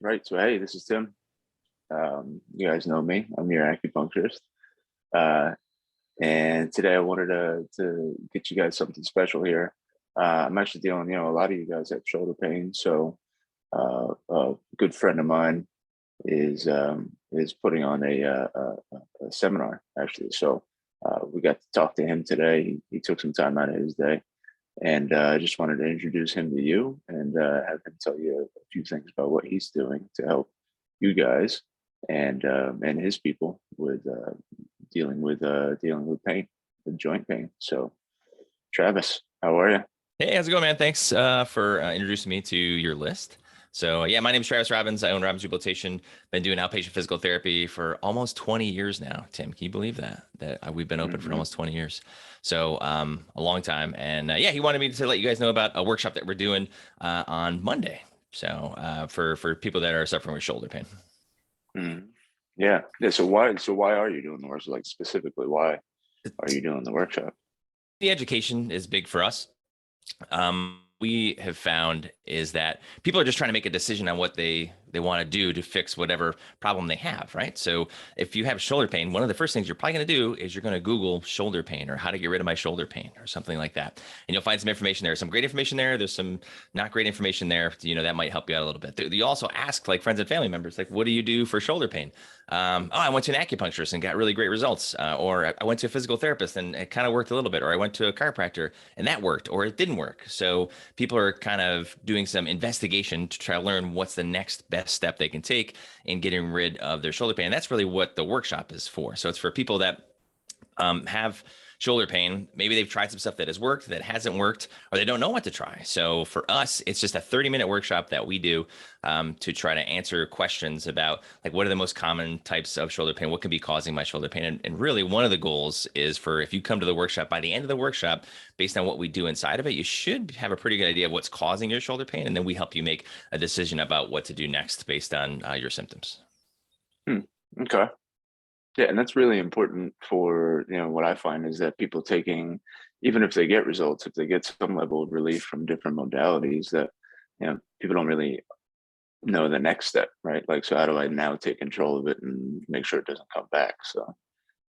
Right. So, hey, this is Tim. You guys know me. I'm your acupuncturist. Uh, and today I wanted to get you guys something special here. I'm actually dealing, a lot of you guys have shoulder pain. So, a good friend of mine is putting on a seminar actually. So, we got to talk to him today. He took some time out of his day, and I just wanted to introduce him to you and have him tell you a few things about what he's doing to help you guys and his people with dealing with pain, with joint pain. So, Travis, how are you? Hey, how's it going, man? Thanks for introducing me to your list. So yeah, my name is Travis Robbins. I own Robbins Rehabilitation. Been doing outpatient physical therapy for almost 20 years now. Tim, can you believe that? We've been open for almost 20 years. So a long time. And yeah, he wanted me to let you guys know about a workshop that we're doing on Monday. So for people that are suffering with shoulder pain. Mhm. Yeah. Yeah. So why are you doing the workshop? Like specifically, why are you doing the workshop? The education is big for us. We have found is that people are just trying to make a decision on what they want to do to fix whatever problem they have, right? So if you have shoulder pain, one of the first things you're probably going to do is you're going to Google shoulder pain or how to get rid of my shoulder pain or something like that. And you'll find some information there, some great information there. There's some not great information there. That might help you out a little bit. You also ask like friends and family members, like, what do you do for shoulder pain? I went to an acupuncturist and got really great results. Or I went to a physical therapist and it kind of worked a little bit. Or I went to a chiropractor and that worked, or it didn't work. So people are kind of doing some investigation to try to learn what's the next best step they can take in getting rid of their shoulder pain. And that's really what the workshop is for. So it's for people that have shoulder pain. Maybe they've tried some stuff that has worked, that hasn't worked, or they don't know what to try. So for us, it's just a 30-minute workshop that we do to try to answer questions about like, what are the most common types of shoulder pain? What can be causing my shoulder pain? And really one of the goals is for, if you come to the workshop, by the end of the workshop, based on what we do inside of it, you should have a pretty good idea of what's causing your shoulder pain. And then we help you make a decision about what to do next based on your symptoms. Okay. Yeah, and that's really important for, what I find is that people taking, even if they get results, if they get some level of relief from different modalities, that, people don't really know the next step, right? Like, so how do I now take control of it and make sure it doesn't come back? So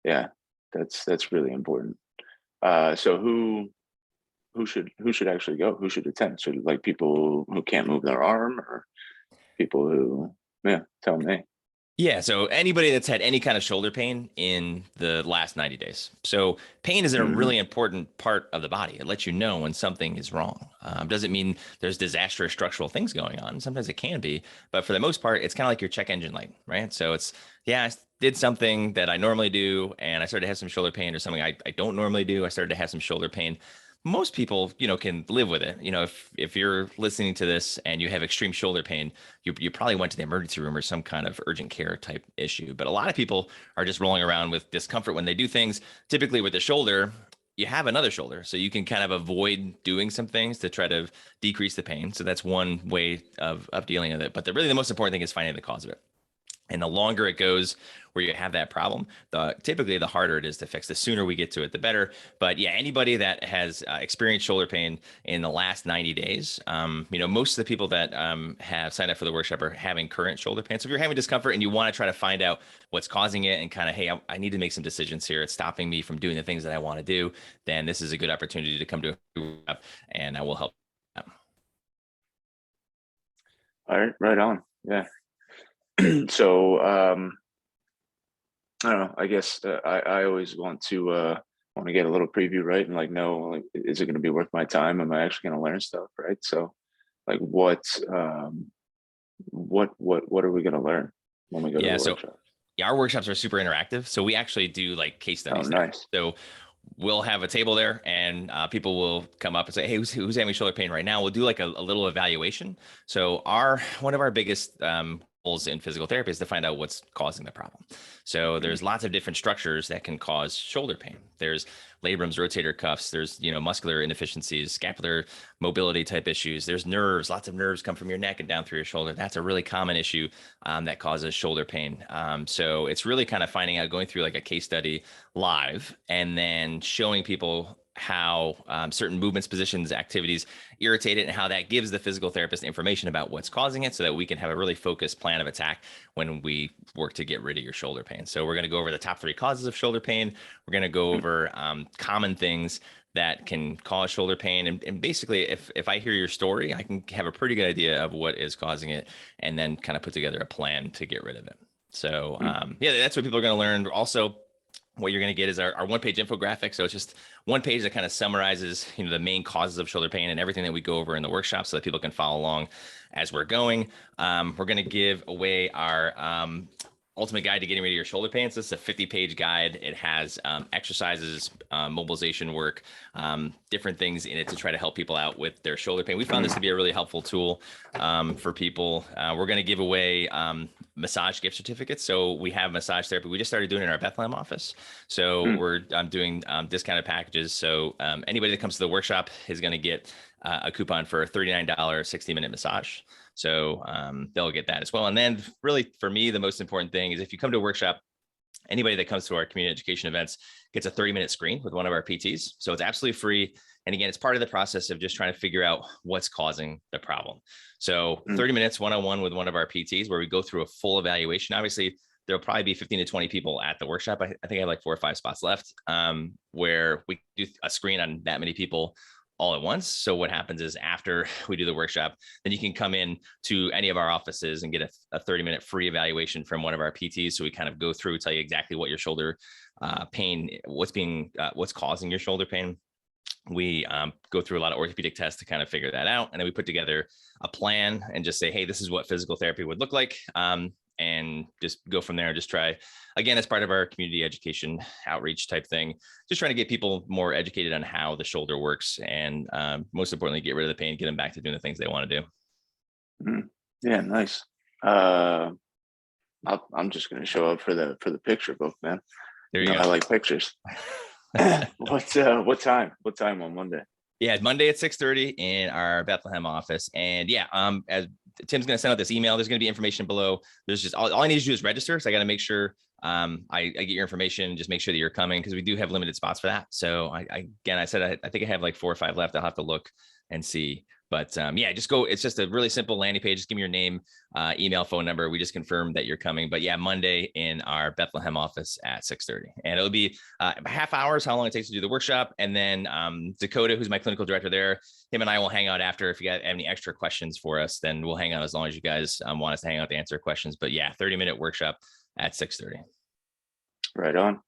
yeah, that's really important. So who should actually go? Who should attend? Should like people who can't move their arm or people who, yeah, tell me. Yeah. So anybody that's had any kind of shoulder pain in the last 90 days. So pain is a Hmm. really important part of the body. It lets you know when something is wrong. Doesn't mean there's disastrous structural things going on. Sometimes it can be, but for the most part, it's kind of like your check engine light, right? So it's, yeah, I did something that I normally do and I started to have some shoulder pain, or something I don't normally do. I started to have some shoulder pain. Most people, can live with it. If you're listening to this and you have extreme shoulder pain, you probably went to the emergency room or some kind of urgent care type issue. But a lot of people are just rolling around with discomfort when they do things. Typically with the shoulder, you have another shoulder, so you can kind of avoid doing some things to try to decrease the pain. So that's one way of dealing with it. But the most important thing is finding the cause of it. And the longer it goes where you have that problem, typically the harder it is to fix. The sooner we get to it, the better. But yeah, anybody that has experienced shoulder pain in the last 90 days, most of the people that have signed up for the workshop are having current shoulder pain. So if you're having discomfort and you want to try to find out what's causing it and kind of, hey, I need to make some decisions here. It's stopping me from doing the things that I want to do. Then this is a good opportunity to come to a workshop, and I will help. All right, right on. Yeah. So I don't know. I guess I always want to get a little preview, right? And like, know, like, is it going to be worth my time? Am I actually going to learn stuff, right? So, like, what are we going to learn when we go to the Yeah. So workshop? yeah, our workshops are super interactive. So we actually do like case Oh, studies now. nice. So we'll have a table there and people will come up and say, hey, who's having shoulder pain right now? We'll do like a little evaluation. So one of our biggest goals in physical therapy is to find out what's causing the problem. So there's lots of different structures that can cause shoulder pain. There's labrums, rotator cuffs, there's, muscular inefficiencies, scapular mobility type issues. There's nerves, lots of nerves come from your neck and down through your shoulder. That's a really common issue that causes shoulder pain. So it's really kind of finding out, going through like a case study live and then showing people how certain movements, positions, activities irritate it, and how that gives the physical therapist information about what's causing it so that we can have a really focused plan of attack when we work to get rid of your shoulder pain. So we're going to go over the top 3 causes of shoulder pain. We're going to go over common things that can cause shoulder pain. And basically, if I hear your story, I can have a pretty good idea of what is causing it and then kind of put together a plan to get rid of it. So yeah, that's what people are going to learn. Also, what you're going to get is our one-page infographic. So it's just one page that kind of summarizes, the main causes of shoulder pain and everything that we go over in the workshop so that people can follow along as we're going. We're going to give away our ultimate guide to getting rid of your shoulder pain. So it's a 50-page guide. It has exercises, mobilization work, different things in it to try to help people out with their shoulder pain. We found this to be a really helpful tool for people. We're going to give away massage gift certificates. So we have massage therapy. We just started doing it in our Bethlehem office. So we're doing discounted packages. So anybody that comes to the workshop is going to get a coupon for a $39 60-minute massage. So they'll get that as well. And then really for me, the most important thing is if you come to a workshop, anybody that comes to our community education events gets a 30-minute screen with one of our PTs. So it's absolutely free. And again, it's part of the process of just trying to figure out what's causing the problem. So 30 minutes one-on-one with one of our PTs where we go through a full evaluation. Obviously, there'll probably be 15 to 20 people at the workshop. I think I have like 4 or 5 spots left where we do a screen on that many people all at once. So what happens is after we do the workshop, then you can come in to any of our offices and get a 30-minute free evaluation from one of our PTs. So we kind of go through, tell you exactly what your shoulder pain, what's causing your shoulder pain. We go through a lot of orthopedic tests to kind of figure that out. And then we put together a plan and just say, hey, this is what physical therapy would look like. And just go from there and just try, again, as part of our community education outreach type thing, just trying to get people more educated on how the shoulder works and most importantly, get rid of the pain, get them back to doing the things they want to do. Yeah, nice. I'm just going to show up for the picture book, man. There you go. I like pictures. What time on Monday? Yeah, Monday at 6:30 in our Bethlehem office. And yeah, as Tim's going to send out this email, there's going to be information below. There's just all I need to do is register. So I got to make sure I get your information, just make sure that you're coming because we do have limited spots for that. So I said, I think I have like 4 or 5 left. I'll have to look and see. But yeah, just go. It's just a really simple landing page. Just give me your name, email, phone number. We just confirmed that you're coming. But yeah, Monday in our Bethlehem office at 6:30. And it'll be half hours, how long it takes to do the workshop. And then Dakota, who's my clinical director there, him and I will hang out after. If you got any extra questions for us, then we'll hang out as long as you guys want us to hang out to answer questions. But yeah, 30-minute workshop at 6:30. Right on.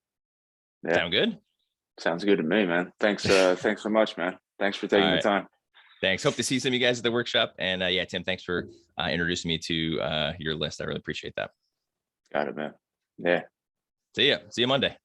Yeah. Sound good? Sounds good to me, man. Thanks. Thanks so much, man. Thanks for taking the time. Thanks. Hope to see some of you guys at the workshop. And yeah, Tim, thanks for introducing me to your list. I really appreciate that. Got it, man. Yeah. See you Monday.